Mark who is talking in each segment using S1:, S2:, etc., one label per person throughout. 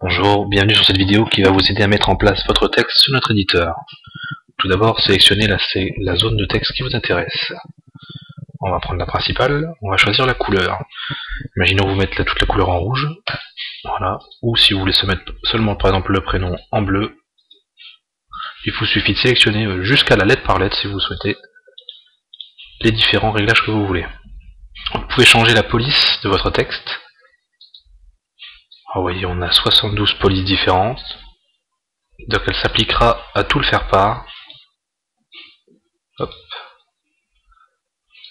S1: Bonjour, bienvenue sur cette vidéo qui va vous aider à mettre en place votre texte sur notre éditeur. Tout d'abord, sélectionnez la zone de texte qui vous intéresse. On va prendre la principale, on va choisir la couleur. Imaginons vous mettre toute la couleur en rouge, voilà. Ou si vous voulez se mettre seulement par exemple le prénom en bleu, il vous suffit de sélectionner jusqu'à la lettre par lettre si vous souhaitez les différents réglages que vous voulez. Vous pouvez changer la police de votre texte. Alors, vous voyez, on a 72 polices différentes, donc elle s'appliquera à tout le faire-part. Hop,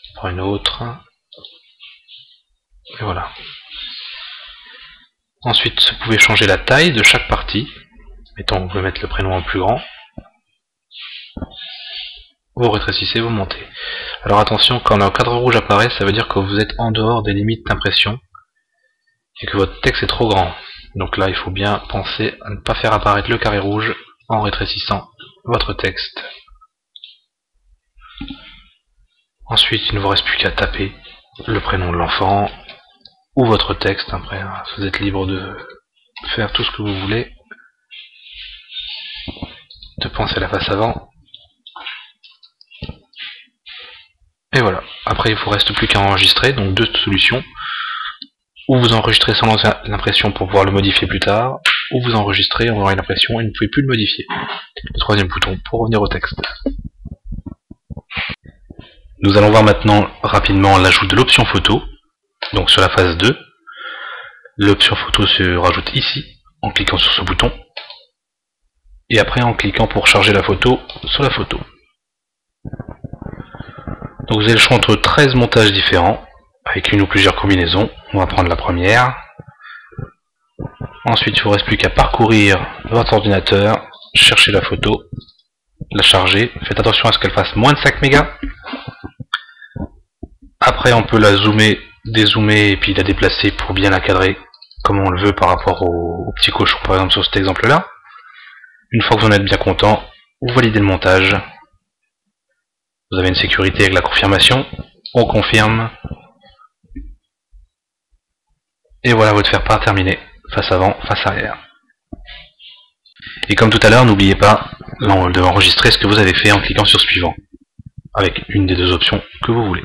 S1: on prend une autre, et voilà. Ensuite, vous pouvez changer la taille de chaque partie. Mettons, vous pouvez mettre le prénom en plus grand. Vous rétrécissez, vous montez. Alors attention, quand un cadre rouge apparaît, ça veut dire que vous êtes en dehors des limites d'impression et que votre texte est trop grand. Donc là, il faut bien penser à ne pas faire apparaître le carré rouge en rétrécissant votre texte. Ensuite, il ne vous reste plus qu'à taper le prénom de l'enfant ou votre texte. Après, vous êtes libre de faire tout ce que vous voulez, de penser à la face avant. Et voilà. Après, il ne vous reste plus qu'à enregistrer, donc deux solutions. Ou vous enregistrez sans lancer l'impression pour pouvoir le modifier plus tard, ou vous enregistrez en envoyant l'impression et ne pouvez plus le modifier. Le troisième bouton pour revenir au texte. Nous allons voir maintenant rapidement l'ajout de l'option photo. Donc sur la phase 2, l'option photo se rajoute ici, en cliquant sur ce bouton. Et après en cliquant pour charger la photo sur la photo. Donc vous avez le choix entre 13 montages différents, avec une ou plusieurs combinaisons. On va prendre la première. Ensuite, il ne vous reste plus qu'à parcourir votre ordinateur, chercher la photo, la charger. Faites attention à ce qu'elle fasse moins de 5 mégas. Après, on peut la zoomer, dézoomer et puis la déplacer pour bien la cadrer comme on le veut par rapport au petit cochon, par exemple sur cet exemple-là. Une fois que vous en êtes bien content, vous validez le montage. Vous avez une sécurité avec la confirmation. On confirme. Et voilà votre faire-part terminé. Face avant, face arrière. Et comme tout à l'heure, n'oubliez pas de enregistrer ce que vous avez fait en cliquant sur suivant, avec une des deux options que vous voulez.